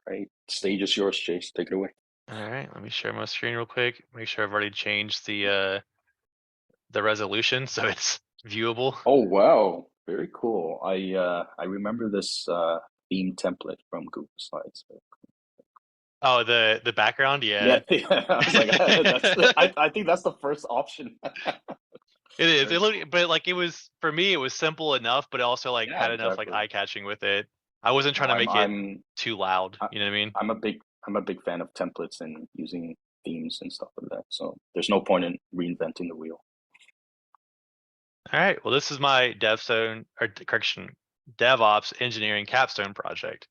right. Stage is yours, Chase. Take it away. All right, let me share my screen real quick. Make sure I've already changed the resolution so it's viewable. Oh wow, very cool. I remember this theme template from Google Slides. Oh, the background, yeah. Yeah, yeah. I was like, that's I think that's the first option. It is. Very It looked, cool. but like it was for me, it was simple enough, but it also like Yeah, had enough like exactly. eye catching with it. I wasn't No, trying to make it too loud. I- You know what I mean? I'm a big fan of templates and using themes and stuff like that. So there's no point in reinventing the wheel. All right. Well, this is my DevZone or correction, DevOps engineering capstone project.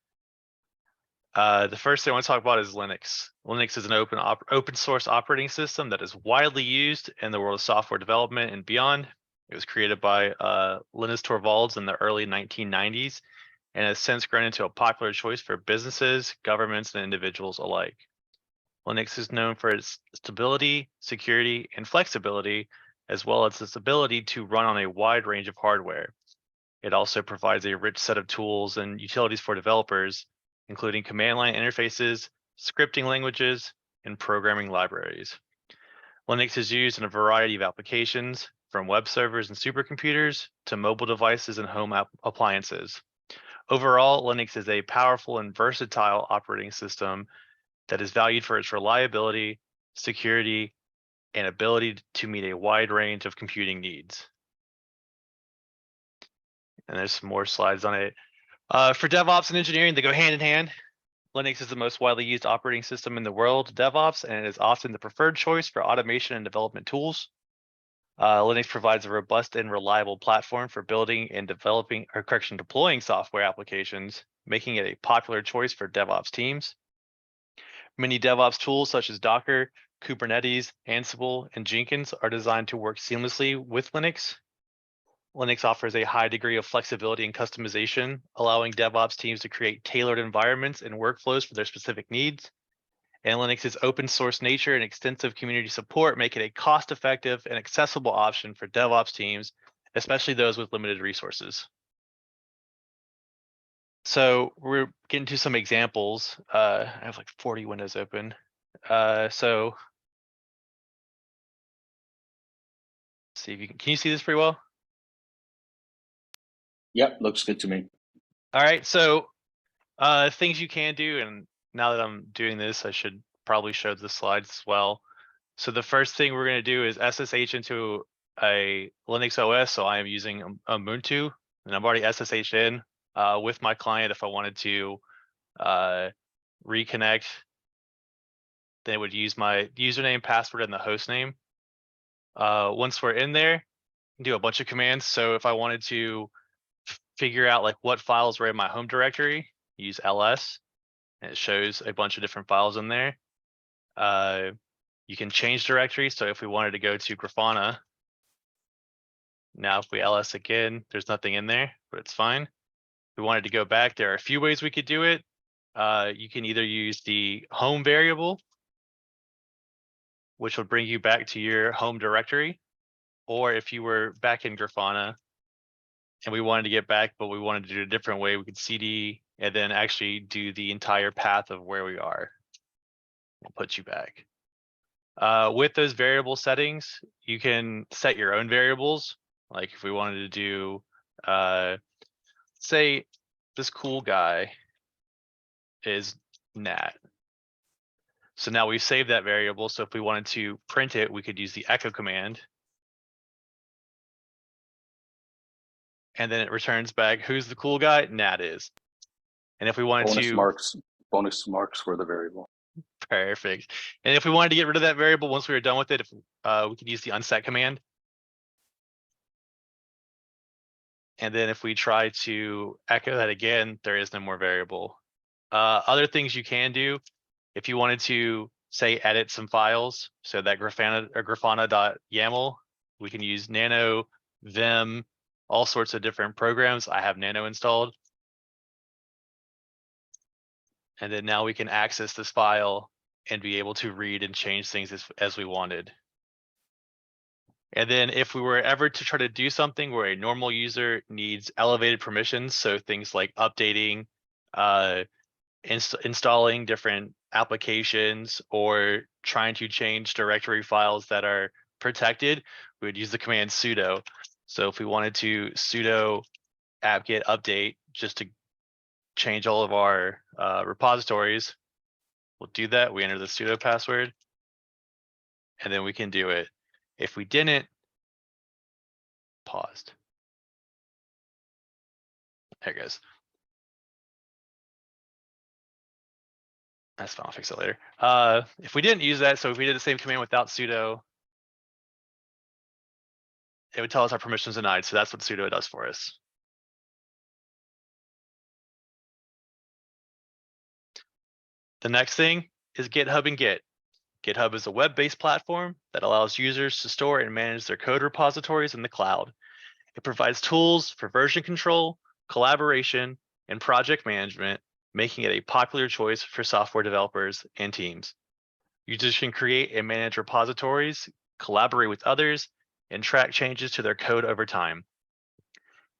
The first thing I want to talk about is Linux. Linux is an open source operating system that is widely used in the world of software development and beyond. It was created by Linus Torvalds in the early 1990s and has since grown into a popular choice for businesses, governments, and individuals alike. Linux is known for its stability, security, and flexibility, as well as its ability to run on a wide range of hardware. It also provides a rich set of tools and utilities for developers, including command line interfaces, scripting languages, and programming libraries. Linux is used in a variety of applications, from web servers and supercomputers to mobile devices and home appliances. Overall, Linux is a powerful and versatile operating system that is valued for its reliability, security, and ability to meet a wide range of computing needs. And there's some more slides on it. For DevOps and engineering, they go hand in hand. Linux is the most widely used operating system in the world, DevOps, and it is often the preferred choice for automation and development tools. Linux provides a robust and reliable platform for building and deploying software applications, making it a popular choice for DevOps teams. Many DevOps tools such as Docker, Kubernetes, Ansible, and Jenkins are designed to work seamlessly with Linux. Linux offers a high degree of flexibility and customization, allowing DevOps teams to create tailored environments and workflows for their specific needs. And Linux's open source nature and extensive community support make it a cost-effective and accessible option for DevOps teams, especially those with limited resources. So we're getting to some examples. I have like 40 windows open. So see if you can you see this pretty well? Yep, looks good to me. All right, so things you can do, and now that I'm doing this, I should probably show the slides as well. So the first thing we're going to do is SSH into a Linux OS. So I am using Ubuntu, and I'm already SSH in with my client. If I wanted to reconnect, then it would use my username, password, and the host name. Once we're in there, do a bunch of commands. So if I wanted to figure out like what files were in my home directory, use ls, and it shows a bunch of different files in there. You can change directory. So if we wanted to go to Grafana, now if we ls again, there's nothing in there, but it's fine. If we wanted to go back, there are a few ways we could do it. You can either use the home variable, which would bring you back to your home directory, or if you were back in Grafana and we wanted to get back, but we wanted to do it a different way, we could cd and then actually do the entire path of where we are. We'll put you back. With those variable settings, you can set your own variables. Like if we wanted to do, say this cool guy is Nat. So now we've saved that variable. So if we wanted to print it, we could use the echo command. And then it returns back, who's the cool guy? Nat is. And if we wanted to, Bonus marks for the variable. perfect. And if we wanted to get rid of that variable once we were done with it, we could use the unset command. And then if we try to echo that again, there is no more variable. Other things you can do, if you wanted to say edit some files, so that grafana.yaml, we can use nano, vim, all sorts of different programs. I have nano installed. And then now we can access this file and be able to read and change things as we wanted. And then if we were ever to try to do something where a normal user needs elevated permissions, so things like updating installing different applications or trying to change directory files that are protected, we would use the command sudo. So if we wanted to sudo apt-get update just to change all of our repositories, we'll do that. We enter the sudo password, and then we can do it. If we didn't, paused. There it goes. That's fine, I'll fix it later. If we didn't use that, so if we did the same command without sudo, it would tell us our permissions denied. So that's what sudo does for us. The next thing is GitHub and Git. GitHub is a web-based platform that allows users to store and manage their code repositories in the cloud. It provides tools for version control, collaboration, and project management, making it a popular choice for software developers and teams. Users can create and manage repositories, collaborate with others, and track changes to their code over time.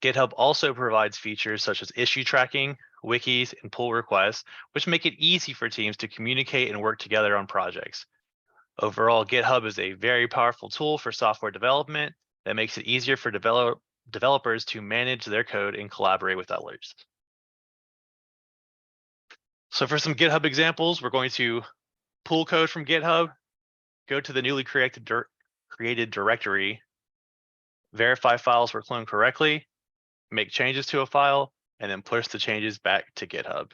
GitHub also provides features such as issue tracking, wikis, and pull requests, which make it easy for teams to communicate and work together on projects. Overall, GitHub is a very powerful tool for software development that makes it easier for developers to manage their code and collaborate with others. So for some GitHub examples, we're going to pull code from GitHub, go to the newly created directory, verify files were cloned correctly, make changes to a file, and then push the changes back to GitHub.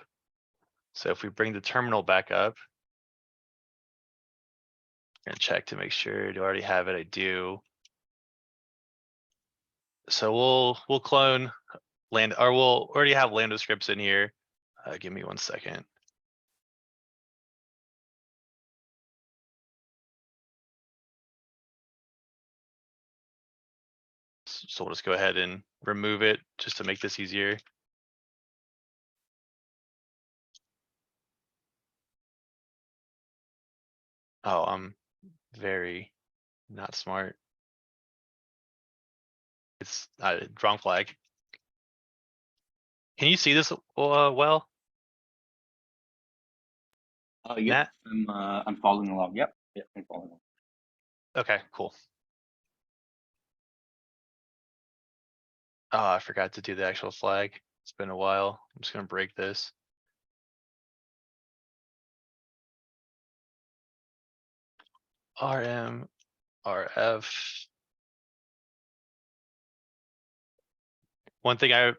So if we bring the terminal back up, and check to make sure, do I already have it? I do. So we'll clone land, or we'll already have lambda scripts in here. Give me 1 second. So we'll just go ahead and remove it just to make this easier. Oh, I'm very not smart. It's wrong flag. Can you see this well? Yeah, Nat? I'm following along. Yep, I'm following along. Okay, cool. Oh, I forgot to do the actual flag. It's been a while. I'm just gonna break this. RM, RF. One thing I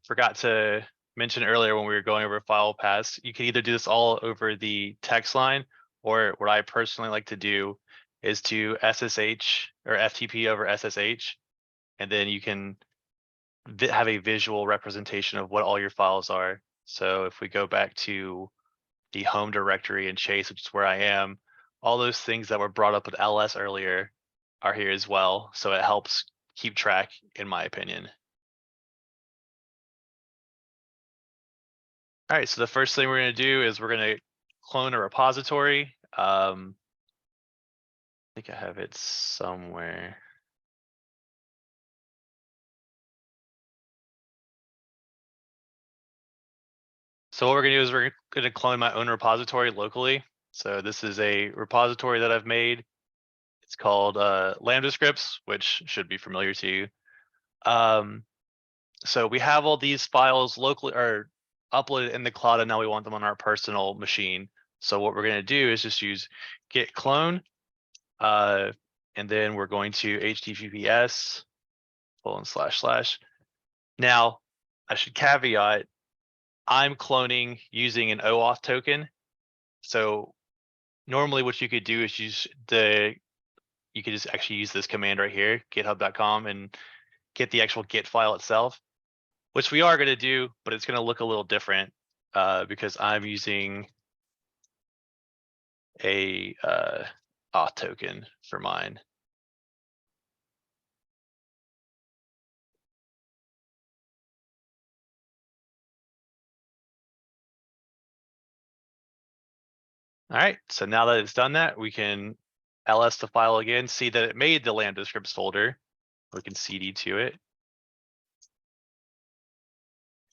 forgot to mention earlier when we were going over file paths, you can either do this all over the text line, or what I personally like to do is to SSH or FTP over SSH, and then you can have a visual representation of what all your files are. So if we go back to the home directory in Chase, which is where I am, all those things that were brought up with LS earlier are here as well. So it helps keep track, in my opinion. All right, so the first thing we're going to do is we're going to clone a repository. I think I have it somewhere. So what we're going to do is we're going to clone my own repository locally. So this is a repository that I've made. It's called Lambda scripts, which should be familiar to you. So we have all these files locally or uploaded in the cloud, and now we want them on our personal machine. So what we're going to do is just use git clone, and then we're going to https ://. Now, I should caveat, I'm cloning using an OAuth token. So normally what you could do is you could just actually use this command right here, github.com, and get the actual Git file itself, which we are going to do, but it's going to look a little different because I'm using a auth token for mine. All right, so now that it's done that, we can ls the file again, see that it made the lambda scripts folder. We can cd to it.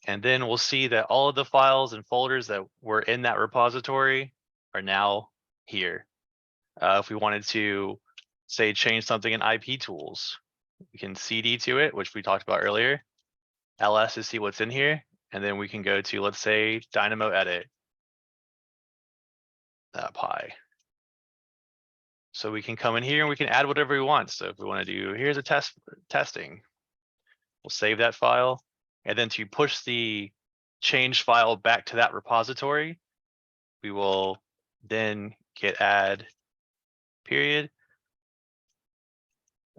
And then we'll see that all of the files and folders that were in that repository are now here. If we wanted to, say, change something in IP tools, we can CD to it, which we talked about earlier, ls to see what's in here, and then we can go to, let's say, Dynamo edit .py. So we can come in here and we can add whatever we want. So if we want to do, here's a testing, we'll save that file. And then to push the change file back to that repository, we will then git add period.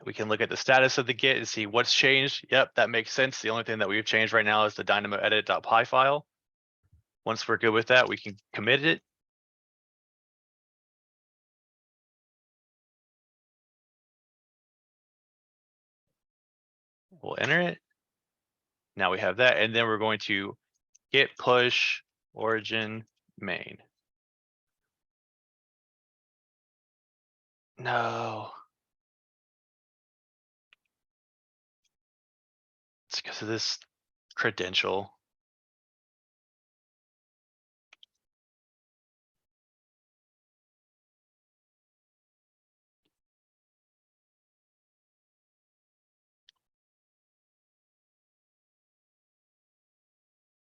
We can look at the status of the Git and see what's changed. Yep, that makes sense. The only thing that we've changed right now is the dynamo edit.py file. Once we're good with that, we can commit it. We'll enter it. Now we have that, and then we're going to git push origin main. No. It's because of this credential.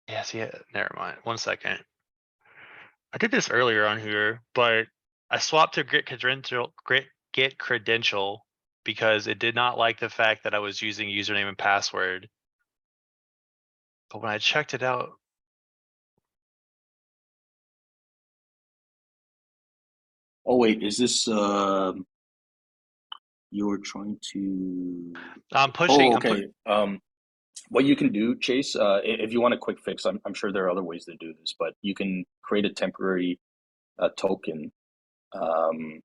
Yeah, see, never mind. 1 second. I did this earlier on here, but I swapped to git credential because it did not like the fact that I was using username and password. But when I checked it out, Oh wait, is this you're trying to? I'm pushing. Oh, okay. What you can do, Chase, if you want a quick fix, I'm sure there are other ways to do this, but you can create a temporary token on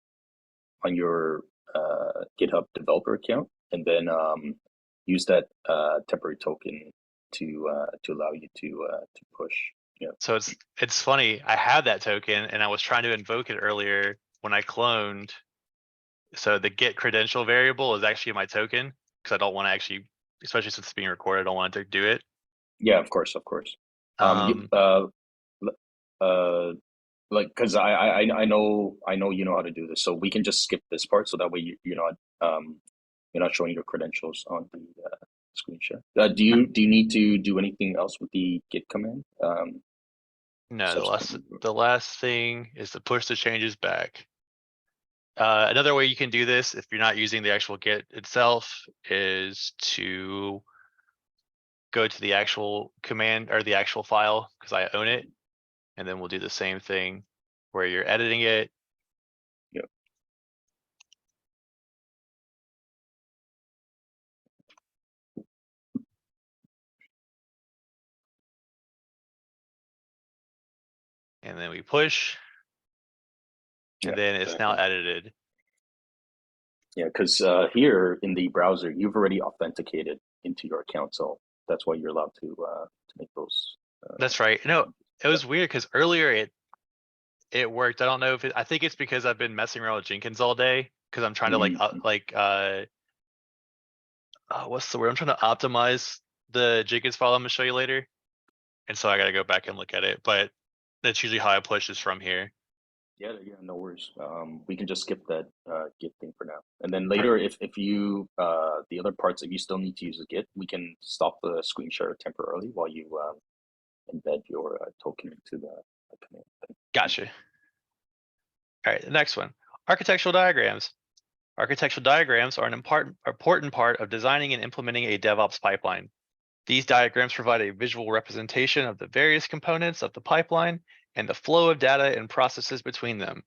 your GitHub developer account, and then use that temporary token to allow you to push. Yeah. So it's funny. I have that token, and I was trying to invoke it earlier when I cloned. So the git credential variable is actually my token because I don't want to actually, especially since it's being recorded, I don't want it to do it. Yeah, of course, of course. Like, because I know you know how to do this, so we can just skip this part, so that way you're not showing your credentials on the screen share. Do you need to do anything else with the git command? No, Subsequently? the last thing is to push the changes back. Another way you can do this if you're not using the actual Git itself is to go to the actual command or the actual file because I own it. And then we'll do the same thing where you're editing it. Yep. And then we push. And then it's now edited. Yeah, because here in the browser, you've already authenticated into your account, so that's why you're allowed to make those. That's right. No, it was weird because earlier it worked. I don't know if I think it's because I've been messing around with Jenkins all day because I'm trying to what's the word? I'm trying to optimize the Jenkins file I'm gonna show you later. And so I gotta go back and look at it, but that's usually how I push is from here. Yeah, no worries. We can just skip that Git thing for now, and then later, if you the other parts, if you still need to use a Git, we can stop the screen share temporarily while you embed your token into the command thing. Gotcha. All right, the next one, architectural diagrams. Architectural diagrams are an important part of designing and implementing a DevOps pipeline. These diagrams provide a visual representation of the various components of the pipeline and the flow of data and processes between them.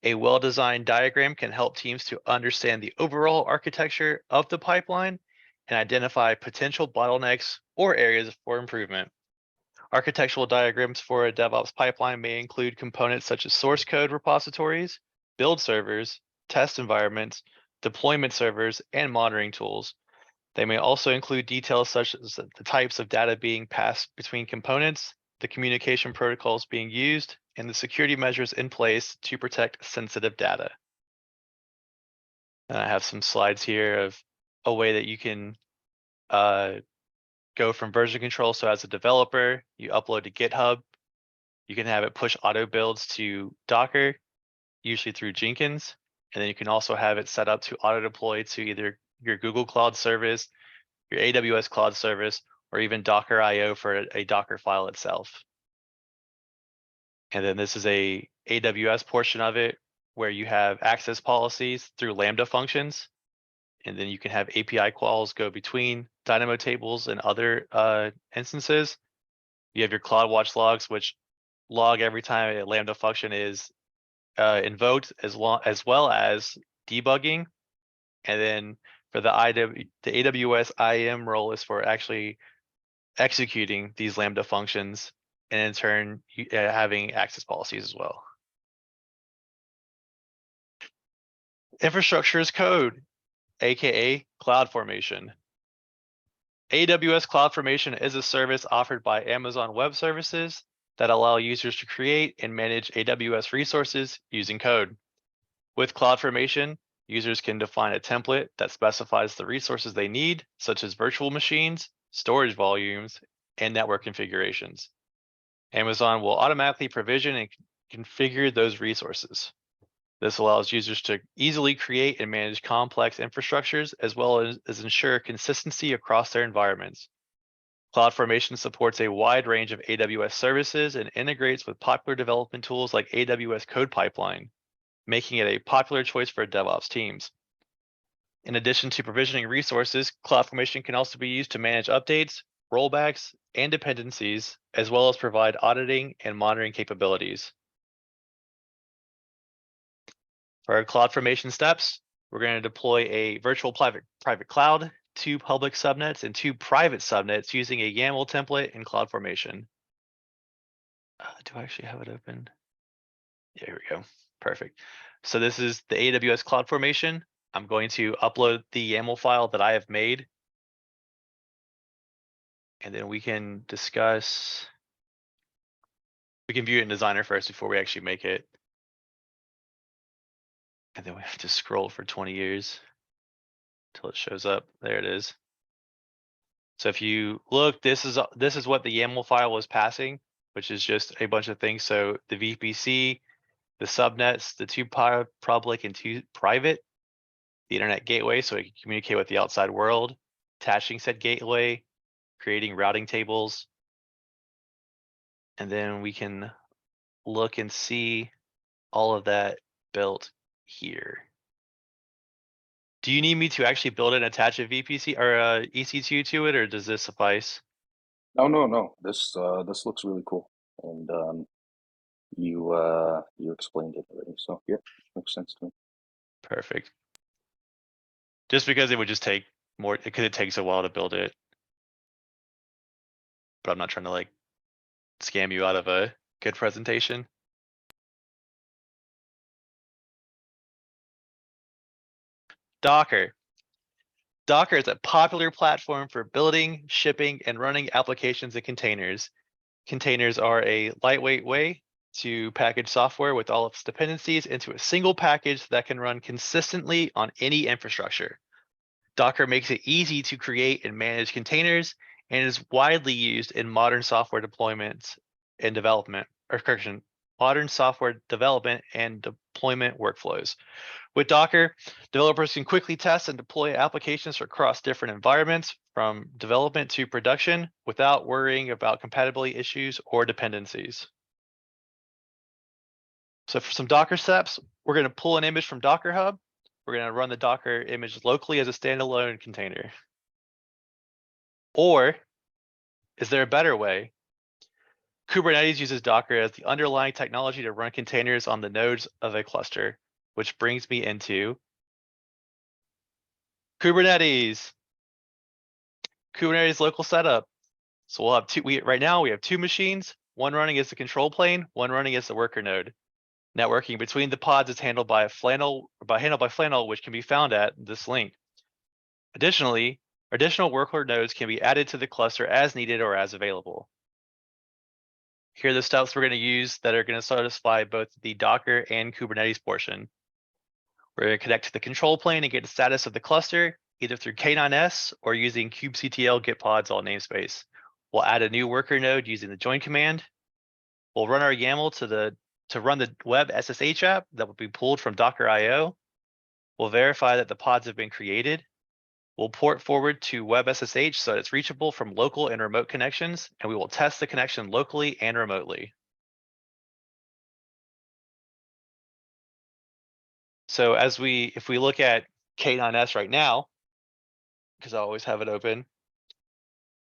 A well-designed diagram can help teams to understand the overall architecture of the pipeline and identify potential bottlenecks or areas for improvement. Architectural diagrams for a DevOps pipeline may include components such as source code repositories, build servers, test environments, deployment servers, and monitoring tools. They may also include details such as the types of data being passed between components, the communication protocols being used, and the security measures in place to protect sensitive data. And I have some slides here of a way that you can go from version control. So as a developer, you upload to GitHub. You can have it push auto builds to Docker, usually through Jenkins. And then you can also have it set up to auto deploy to either your Google Cloud service, your AWS Cloud service, or even Docker IO for a Docker file itself. And then this is a AWS portion of it where you have access policies through Lambda functions. And then you can have API calls go between Dynamo tables and other instances. You have your CloudWatch logs, which log every time a Lambda function is invoked, as well as debugging. And then for the AWS IAM role is for actually executing these Lambda functions, and in turn having access policies as well. Infrastructure as code, aka CloudFormation. AWS CloudFormation is a service offered by Amazon Web Services that allow users to create and manage AWS resources using code. With CloudFormation, users can define a template that specifies the resources they need, such as virtual machines, storage volumes, and network configurations. Amazon will automatically provision and configure those resources. This allows users to easily create and manage complex infrastructures, as well as ensure consistency across their environments. CloudFormation supports a wide range of AWS services and integrates with popular development tools like AWS Code Pipeline, making it a popular choice for DevOps teams. In addition to provisioning resources, CloudFormation can also be used to manage updates, rollbacks, and dependencies, as well as provide auditing and monitoring capabilities. For our CloudFormation steps, we're going to deploy a virtual private cloud, 2 public subnets, and 2 private subnets using a YAML template in CloudFormation. Do I actually have it open? Yeah, here we go. Perfect. So this is the AWS CloudFormation. I'm going to upload the YAML file that I have made. And then we can discuss. We can view it in Designer first before we actually make it. And then we have to scroll for 20 years until it shows up. There it is. So if you look, this is what the YAML file was passing, which is just a bunch of things. So the VPC, the subnets, the 2 public and 2 private, the internet gateway, so it can communicate with the outside world, attaching said gateway, creating routing tables. And then we can look and see all of that built here. Do you need me to actually build and attach a VPC or a EC2 to it, or does this suffice? No. This looks really cool, and you explained it already, so yeah, makes sense to me. Perfect. Just because it would just take more, because it takes a while to build it. But I'm not trying to like scam you out of a good presentation. Docker. Docker is a popular platform for building, shipping, and running applications and containers. Containers are a lightweight way to package software with all of its dependencies into a single package that can run consistently on any infrastructure. Docker makes it easy to create and manage containers and is widely used in modern software deployments and development, or correction, modern software development and deployment workflows. With Docker, developers can quickly test and deploy applications across different environments, from development to production, without worrying about compatibility issues or dependencies. So for some Docker steps, we're going to pull an image from Docker Hub. We're going to run the Docker image locally as a standalone container. Or is there a better way? Kubernetes uses Docker as the underlying technology to run containers on the nodes of a cluster, which brings me into Kubernetes. Kubernetes local setup. So we'll have right now we have 2 machines, one running as the control plane, one running as the worker node. Networking between the pods is handled by Flannel, which can be found at this link. Additionally, additional worker nodes can be added to the cluster as needed or as available. Here are the steps we're going to use that are going to satisfy both the Docker and Kubernetes portion. We're going to connect to the control plane and get the status of the cluster, either through K9S or using kubectl git pods all namespace. We'll add a new worker node using the join command. We'll run our YAML to run the web SSH app that will be pulled from Docker IO. We'll verify that the pods have been created. We'll port forward to web SSH so that it's reachable from local and remote connections, and we will test the connection locally and remotely. So if we look at K9S right now, because I always have it open,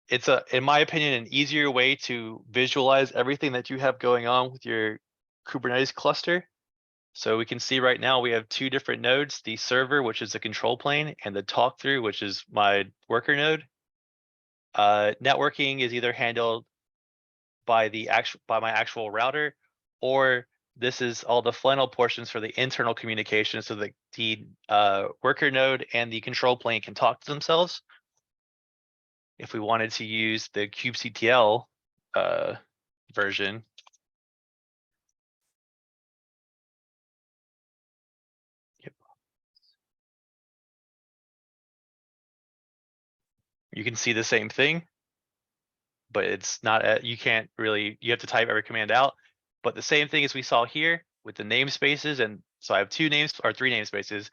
it's in my opinion, an easier way to visualize everything that you have going on with your Kubernetes cluster. So we can see right now we have two different nodes, the server, which is the control plane, and the talk through, which is my worker node. Networking is either handled by my actual router, or this is all the flannel portions for the internal communication, so that the worker node and the control plane can talk to themselves. If we wanted to use the kubectl version, you can see the same thing, but it's not, you can't really, you have to type every command out. But the same thing as we saw here with the namespaces, and so I have three namespaces,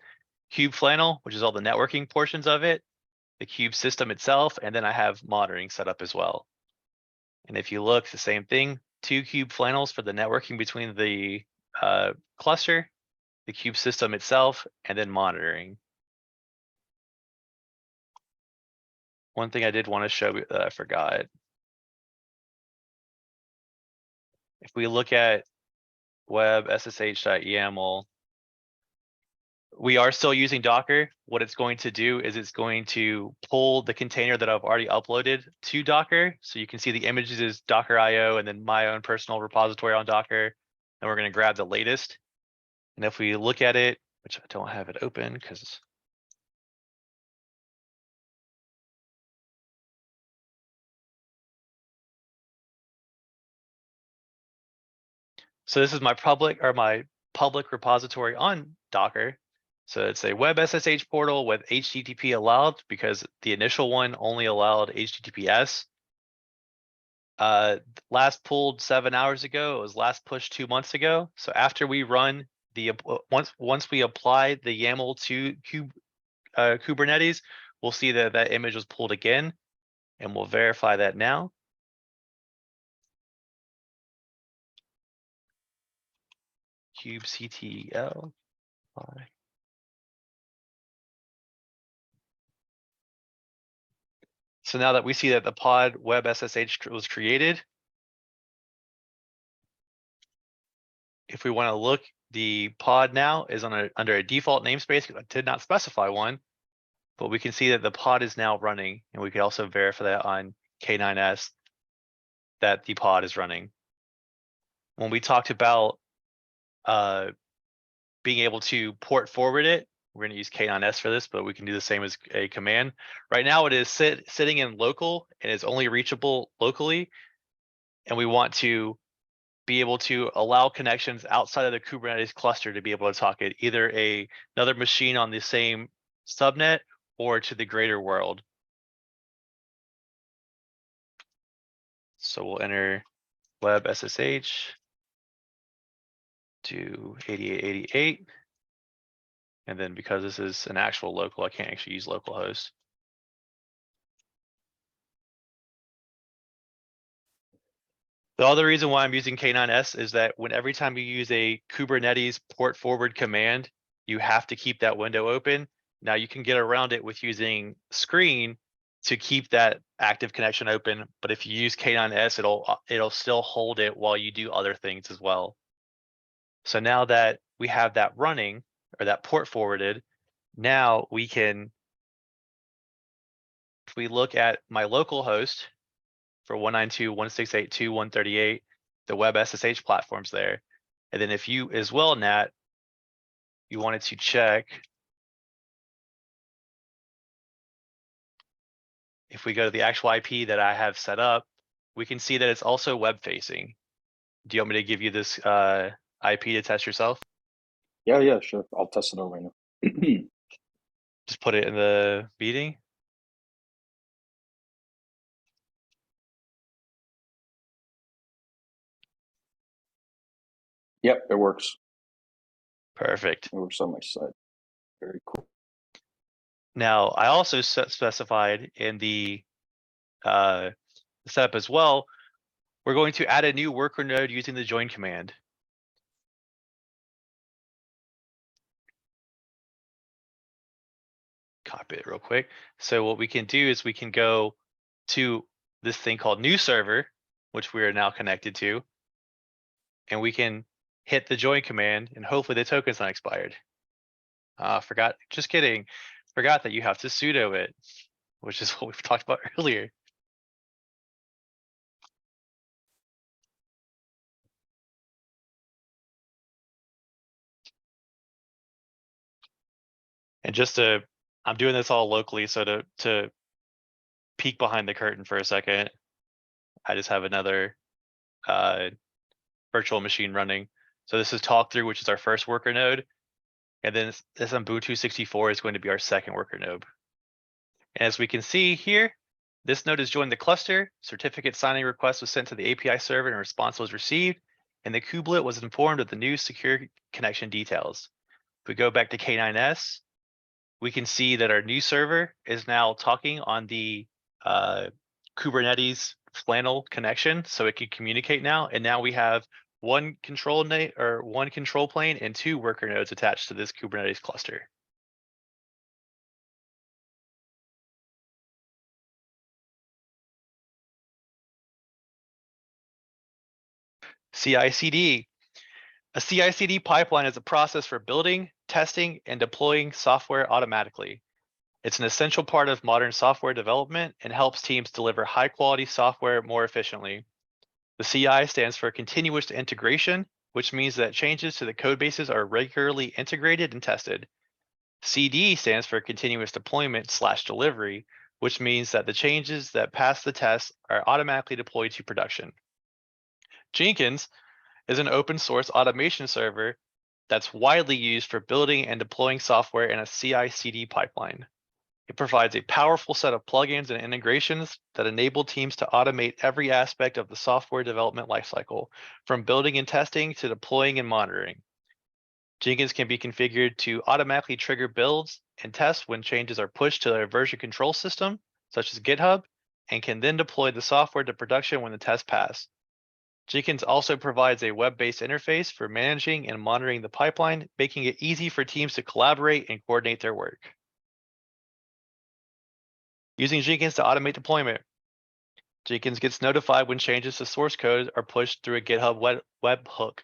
kubeflannel, which is all the networking portions of it, the kube system itself, and then I have monitoring set up as well. And if you look, the same thing, two kubeflannels for the networking between the cluster, the kube system itself, and then monitoring. One thing I did want to show you that I forgot. If we look at web ssh.yaml, we are still using Docker. What it's going to do is it's going to pull the container that I've already uploaded to Docker. So you can see the images is Docker IO and then my own personal repository on Docker. And we're going to grab the latest. And if we look at it, which I don't have it open because so this is my public repository on Docker. So it's a web SSH portal with HTTP allowed because the initial one only allowed HTTPS. Last pulled 7 hours ago. It was last pushed 2 months ago. So after we run the once we apply the YAML to Kubernetes, we'll see that that image was pulled again, and we'll verify that now. kubectl. So now that we see that the pod web SSH was created, if we want to look, the pod now is under a default namespace because I did not specify one, but we can see that the pod is now running, and we can also verify that on K9S that the pod is running. When we talked about being able to port forward it, we're going to use K9S for this, but we can do the same as a command. Right now it is sitting in local and is only reachable locally. And we want to be able to allow connections outside of the Kubernetes cluster to be able to talk at either another machine on the same subnet or to the greater world. So we'll enter web SSH to 8888. And then because this is an actual local, I can't actually use localhost. The other reason why I'm using K9S is that every time you use a Kubernetes port forward command, you have to keep that window open. Now you can get around it with using screen to keep that active connection open. But if you use K9S, it'll still hold it while you do other things as well. So now that we have that running or that port forwarded, now we can, if we look at my local host for 192.168.2.138, the web SSH platform's there. And then if you as well, Nat, you wanted to check, if we go to the actual IP that I have set up, we can see that it's also web facing. Do you want me to give you this IP to test yourself? Yeah, sure. I'll test it out right now. just put it in the meeting. Yep, it works. Perfect. It works on my side. Very cool. Now, I also specified in the setup as well, we're going to add a new worker node using the join command. Copy it real quick. So what we can do is we can go to this thing called new server, which we are now connected to, and we can hit the join command, and hopefully the token's not expired. Forgot, just kidding. Forgot that you have to sudo it, which is what we've talked about earlier. And just to, I'm doing this all locally, so to peek behind the curtain for a second, I just have another virtual machine running. So this is talkthrough, which is our first worker node. And then this Ubuntu 64 is going to be our second worker node. And as we can see here, this node has joined the cluster, certificate signing request was sent to the API server and a response was received, and the kubelet was informed of the new secure connection details. If we go back to K9S, we can see that our new server is now talking on the Kubernetes flannel connection, so it can communicate now. And now we have one control plane and 2 worker nodes attached to this Kubernetes cluster. CI/CD. A CI/CD pipeline is a process for building, testing, and deploying software automatically. It's an essential part of modern software development and helps teams deliver high-quality software more efficiently. The CI stands for continuous integration, which means that changes to the code bases are regularly integrated and tested. CD stands for continuous deployment/delivery, which means that the changes that pass the test are automatically deployed to production. Jenkins is an open source automation server that's widely used for building and deploying software in a CI/CD pipeline. It provides a powerful set of plugins and integrations that enable teams to automate every aspect of the software development lifecycle, from building and testing to deploying and monitoring. Jenkins can be configured to automatically trigger builds and tests when changes are pushed to a version control system, such as GitHub, and can then deploy the software to production when the tests pass. Jenkins also provides a web-based interface for managing and monitoring the pipeline, making it easy for teams to collaborate and coordinate their work. Using Jenkins to automate deployment. Jenkins gets notified when changes to source code are pushed through a GitHub webhook.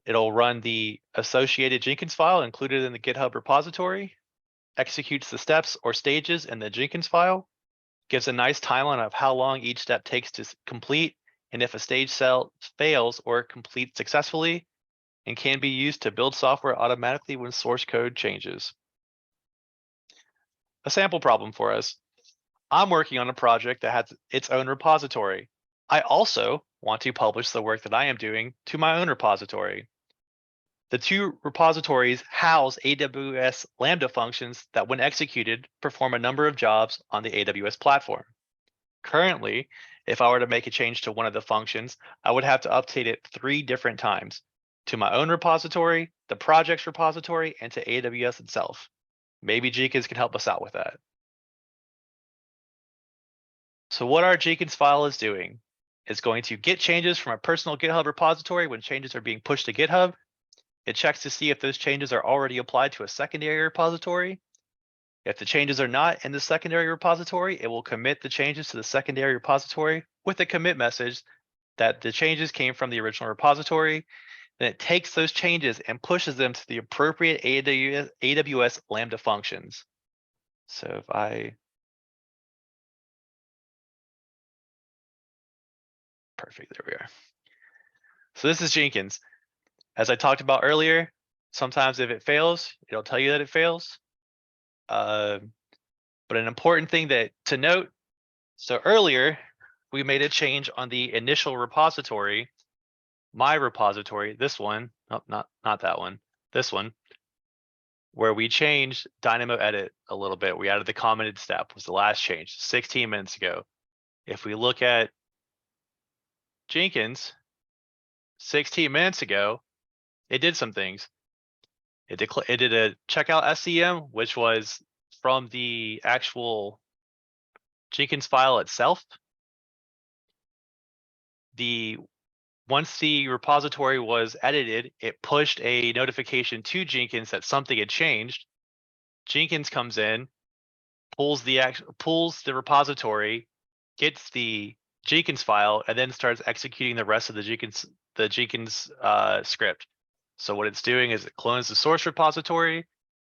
It'll run the associated Jenkins file included in the GitHub repository, executes the steps or stages in the Jenkins file, gives a nice timeline of how long each step takes to complete, and if a stage cell fails or completes successfully, and can be used to build software automatically when source code changes. A sample problem for us. I'm working on a project that has its own repository. I also want to publish the work that I am doing to my own repository. The 2 repositories house AWS Lambda functions that, when executed, perform a number of jobs on the AWS platform. Currently, if I were to make a change to one of the functions, I would have to update it 3 different times: to my own repository, the project's repository, and to AWS itself. Maybe Jenkins can help us out with that. So what our Jenkins file is doing is going to get changes from a personal GitHub repository when changes are being pushed to GitHub. It checks to see if those changes are already applied to a secondary repository. If the changes are not in the secondary repository, it will commit the changes to the secondary repository with a commit message that the changes came from the original repository. Then it takes those changes and pushes them to the appropriate AWS Lambda functions. So if perfect, there we are. So this is Jenkins. As I talked about earlier, sometimes if it fails, it'll tell you that it fails. But an important thing to note, so earlier we made a change on the initial repository, my repository, this one, oh, not that one, this one. where we changed Dynamo Edit a little bit. We added the commented step, was the last change 16 minutes ago. If we look at Jenkins, 16 minutes ago, it did some things. It did a checkout SEM, which was from the actual Jenkins file itself. Once the repository was edited, it pushed a notification to Jenkins that something had changed. Jenkins comes in, pulls the repository, gets the Jenkins file, and then starts executing the rest of the Jenkins script. So what it's doing is it clones the source repository,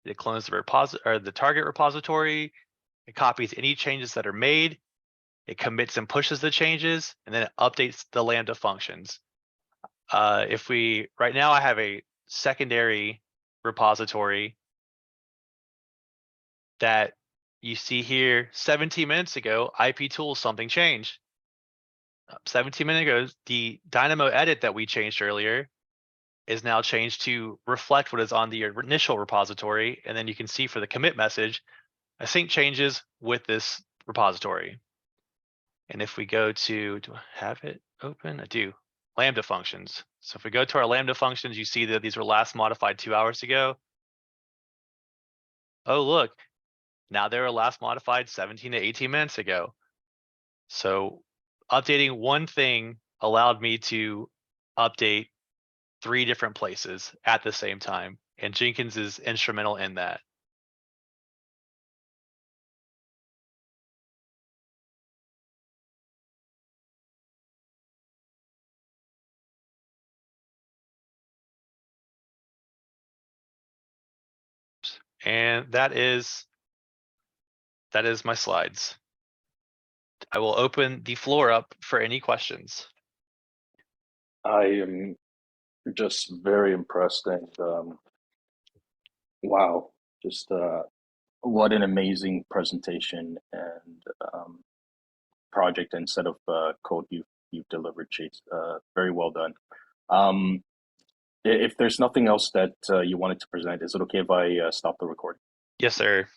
it clones the target repository, it copies any changes that are made, it commits and pushes the changes, and then it updates the Lambda functions. Right now I have a secondary repository that you see here 17 minutes ago, IP tools, something changed. 17 minutes ago, the Dynamo edit that we changed earlier is now changed to reflect what is on the initial repository. And then you can see for the commit message, I sync changes with this repository. And if we go to, do I have it open? I do. Lambda functions. So if we go to our Lambda functions, you see that these were last modified 2 hours ago. Oh, look, now they were last modified 17 to 18 minutes ago. So updating one thing allowed me to update 3 different places at the same time. And Jenkins is instrumental in that. And that is my slides. I will open the floor up for any questions. I am just very impressed, and wow, just what an amazing presentation and project and set of code you've delivered, Chase. Very well done. If there's nothing else that you wanted to present, is it okay if I stop the recording? Yes, sir.